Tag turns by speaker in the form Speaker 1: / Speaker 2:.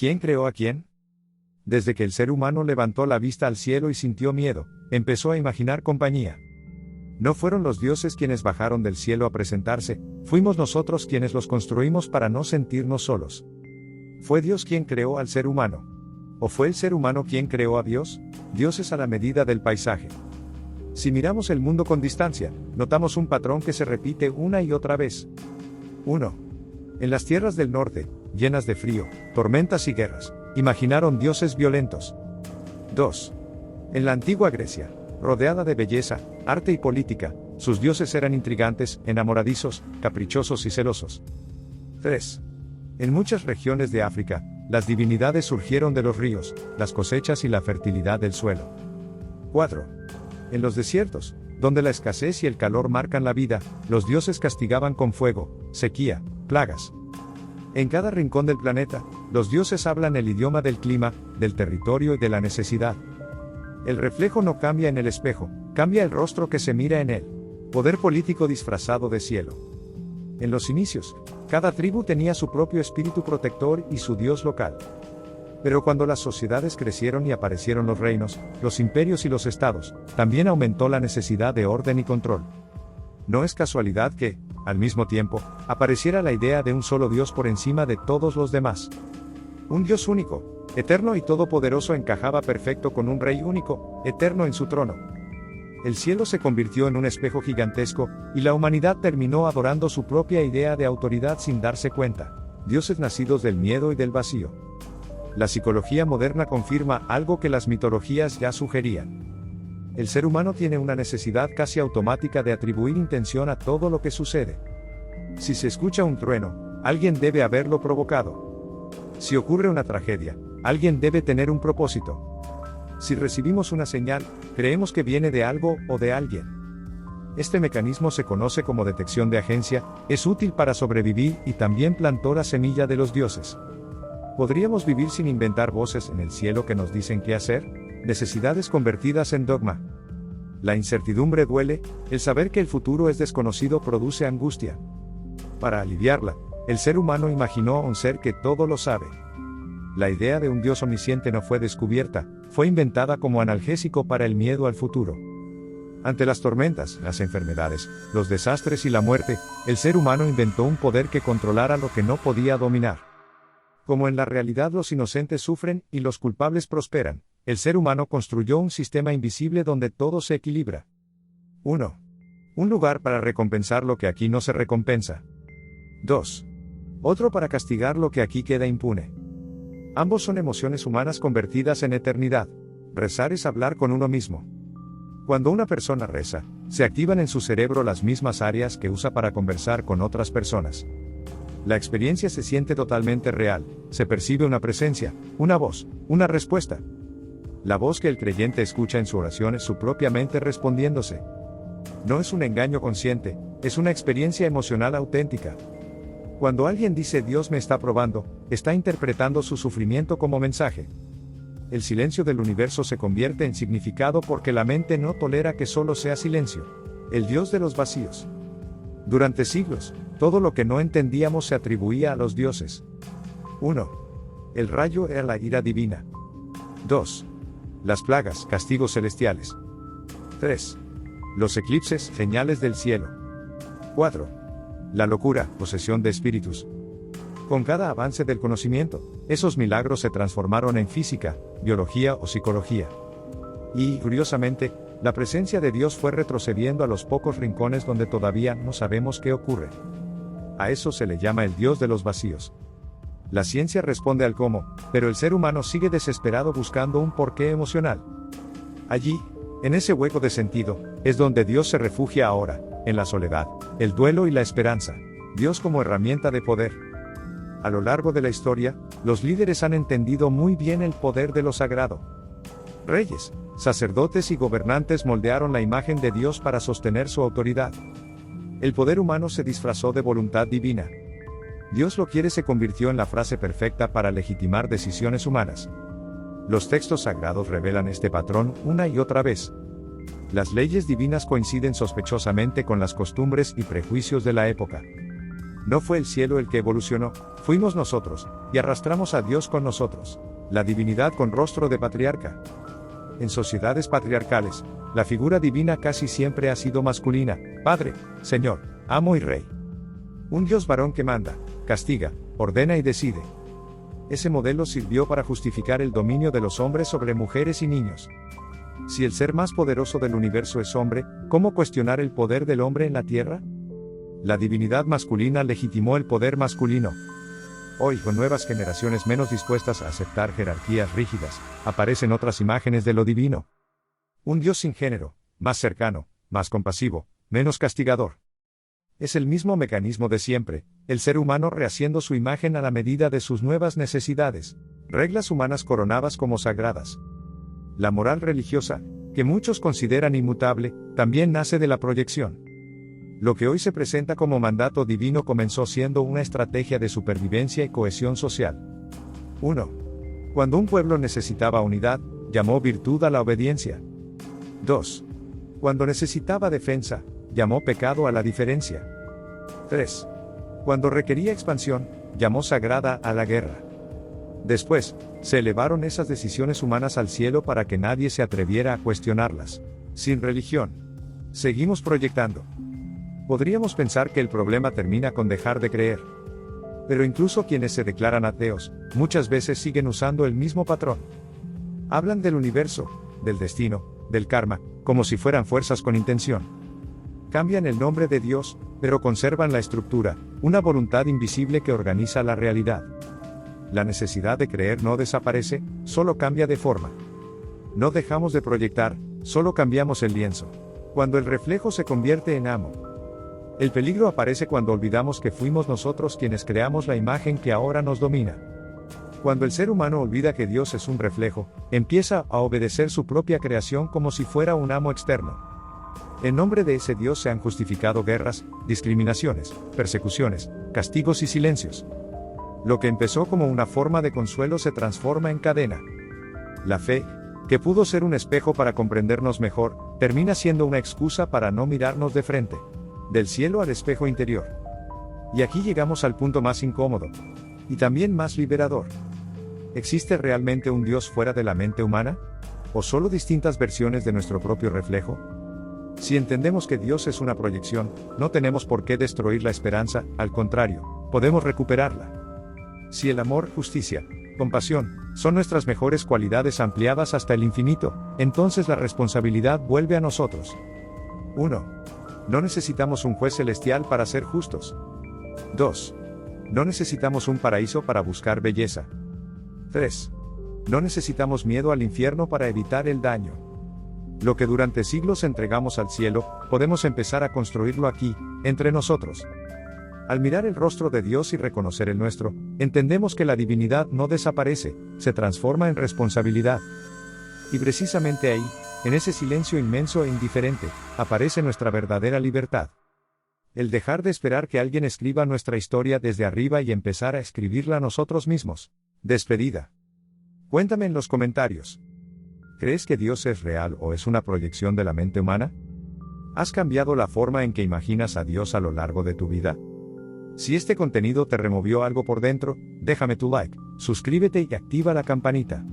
Speaker 1: ¿Quién creó a quién? Desde que el ser humano levantó la vista al cielo y sintió miedo, empezó a imaginar compañía. No fueron los dioses quienes bajaron del cielo a presentarse, fuimos nosotros quienes los construimos para no sentirnos solos. ¿Fue Dios quien creó al ser humano? ¿O fue el ser humano quien creó a Dios? Dios es a la medida del paisaje. Si miramos el mundo con distancia, notamos un patrón que se repite una y otra vez. 1. En las tierras del norte, llenas de frío, tormentas y guerras, imaginaron dioses violentos. 2. En la antigua Grecia, rodeada de belleza, arte y política, sus dioses eran intrigantes, enamoradizos, caprichosos y celosos. 3. En muchas regiones de África, las divinidades surgieron de los ríos, las cosechas y la fertilidad del suelo. 4. En los desiertos, donde la escasez y el calor marcan la vida, los dioses castigaban con fuego, sequía, plagas. En cada rincón del planeta, los dioses hablan el idioma del clima, del territorio y de la necesidad. El reflejo no cambia en el espejo, cambia el rostro que se mira en él. Poder político disfrazado de cielo. En los inicios, cada tribu tenía su propio espíritu protector y su dios local. Pero cuando las sociedades crecieron y aparecieron los reinos, los imperios y los estados, también aumentó la necesidad de orden y control. No es casualidad que, al mismo tiempo, apareciera la idea de un solo Dios por encima de todos los demás. Un Dios único, eterno y todopoderoso encajaba perfecto con un rey único, eterno en su trono. El cielo se convirtió en un espejo gigantesco, y la humanidad terminó adorando su propia idea de autoridad sin darse cuenta. Dioses nacidos del miedo y del vacío. La psicología moderna confirma algo que las mitologías ya sugerían. El ser humano tiene una necesidad casi automática de atribuir intención a todo lo que sucede. Si se escucha un trueno, alguien debe haberlo provocado. Si ocurre una tragedia, alguien debe tener un propósito. Si recibimos una señal, creemos que viene de algo o de alguien. Este mecanismo se conoce como detección de agencia, es útil para sobrevivir y también plantó la semilla de los dioses. ¿Podríamos vivir sin inventar voces en el cielo que nos dicen qué hacer? Necesidades convertidas en dogma. La incertidumbre duele, el saber que el futuro es desconocido produce angustia. Para aliviarla, el ser humano imaginó a un ser que todo lo sabe. La idea de un Dios omnisciente no fue descubierta, fue inventada como analgésico para el miedo al futuro. Ante las tormentas, las enfermedades, los desastres y la muerte, el ser humano inventó un poder que controlara lo que no podía dominar. Como en la realidad los inocentes sufren y los culpables prosperan, el ser humano construyó un sistema invisible donde todo se equilibra. 1. Un lugar para recompensar lo que aquí no se recompensa. 2. Otro para castigar lo que aquí queda impune. Ambos son emociones humanas convertidas en eternidad. Rezar es hablar con uno mismo. Cuando una persona reza, se activan en su cerebro las mismas áreas que usa para conversar con otras personas. La experiencia se siente totalmente real, se percibe una presencia, una voz, una respuesta. La voz que el creyente escucha en su oración es su propia mente respondiéndose. No es un engaño consciente, es una experiencia emocional auténtica. Cuando alguien dice Dios me está probando, está interpretando su sufrimiento como mensaje. El silencio del universo se convierte en significado porque la mente no tolera que solo sea silencio. El Dios de los vacíos. Durante siglos, todo lo que no entendíamos se atribuía a los dioses. 1. El rayo era la ira divina. 2. Las plagas, castigos celestiales. 3. Los eclipses, señales del cielo. 4. La locura, posesión de espíritus. Con cada avance del conocimiento, esos milagros se transformaron en física, biología o psicología. Y, curiosamente, la presencia de Dios fue retrocediendo a los pocos rincones donde todavía no sabemos qué ocurre. A eso se le llama el Dios de los vacíos. La ciencia responde al cómo, pero el ser humano sigue desesperado buscando un porqué emocional. Allí, en ese hueco de sentido, es donde Dios se refugia ahora, en la soledad, el duelo y la esperanza. Dios como herramienta de poder. A lo largo de la historia, los líderes han entendido muy bien el poder de lo sagrado. Reyes, sacerdotes y gobernantes moldearon la imagen de Dios para sostener su autoridad. El poder humano se disfrazó de voluntad divina. Dios lo quiere se convirtió en la frase perfecta para legitimar decisiones humanas. Los textos sagrados revelan este patrón una y otra vez. Las leyes divinas coinciden sospechosamente con las costumbres y prejuicios de la época. No fue el cielo el que evolucionó, fuimos nosotros, y arrastramos a Dios con nosotros. La divinidad con rostro de patriarca. En sociedades patriarcales, la figura divina casi siempre ha sido masculina: Padre, Señor, Amo y Rey. Un Dios varón que manda, castiga, ordena y decide. Ese modelo sirvió para justificar el dominio de los hombres sobre mujeres y niños. Si el ser más poderoso del universo es hombre, ¿cómo cuestionar el poder del hombre en la tierra? La divinidad masculina legitimó el poder masculino. Hoy, con nuevas generaciones menos dispuestas a aceptar jerarquías rígidas, aparecen otras imágenes de lo divino. Un Dios sin género, más cercano, más compasivo, menos castigador. Es el mismo mecanismo de siempre, el ser humano rehaciendo su imagen a la medida de sus nuevas necesidades, reglas humanas coronadas como sagradas. La moral religiosa, que muchos consideran inmutable, también nace de la proyección. Lo que hoy se presenta como mandato divino comenzó siendo una estrategia de supervivencia y cohesión social. 1. Cuando un pueblo necesitaba unidad, llamó virtud a la obediencia. 2. Cuando necesitaba defensa, llamó pecado a la diferencia. 3. Cuando requería expansión, llamó sagrada a la guerra. Después, se elevaron esas decisiones humanas al cielo para que nadie se atreviera a cuestionarlas. Sin religión, seguimos proyectando. Podríamos pensar que el problema termina con dejar de creer. Pero incluso quienes se declaran ateos, muchas veces siguen usando el mismo patrón. Hablan del universo, del destino, del karma, como si fueran fuerzas con intención. Cambian el nombre de Dios, pero conservan la estructura, una voluntad invisible que organiza la realidad. La necesidad de creer no desaparece, solo cambia de forma. No dejamos de proyectar, solo cambiamos el lienzo. Cuando el reflejo se convierte en amo. El peligro aparece cuando olvidamos que fuimos nosotros quienes creamos la imagen que ahora nos domina. Cuando el ser humano olvida que Dios es un reflejo, empieza a obedecer su propia creación como si fuera un amo externo. En nombre de ese Dios se han justificado guerras, discriminaciones, persecuciones, castigos y silencios. Lo que empezó como una forma de consuelo se transforma en cadena. La fe, que pudo ser un espejo para comprendernos mejor, termina siendo una excusa para no mirarnos de frente. Del cielo al espejo interior. Y aquí llegamos al punto más incómodo. Y también más liberador. ¿Existe realmente un Dios fuera de la mente humana? ¿O solo distintas versiones de nuestro propio reflejo? Si entendemos que Dios es una proyección, no tenemos por qué destruir la esperanza, al contrario, podemos recuperarla. Si el amor, justicia, compasión, son nuestras mejores cualidades ampliadas hasta el infinito, entonces la responsabilidad vuelve a nosotros. 1. No necesitamos un juez celestial para ser justos. 2. No necesitamos un paraíso para buscar belleza. 3. No necesitamos miedo al infierno para evitar el daño. Lo que durante siglos entregamos al cielo, podemos empezar a construirlo aquí, entre nosotros. Al mirar el rostro de Dios y reconocer el nuestro, entendemos que la divinidad no desaparece, se transforma en responsabilidad. Y precisamente ahí, en ese silencio inmenso e indiferente, aparece nuestra verdadera libertad. El dejar de esperar que alguien escriba nuestra historia desde arriba y empezar a escribirla nosotros mismos. Despedida. Cuéntame en los comentarios. ¿Crees que Dios es real o es una proyección de la mente humana? ¿Has cambiado la forma en que imaginas a Dios a lo largo de tu vida? Si este contenido te removió algo por dentro, déjame tu like, suscríbete y activa la campanita.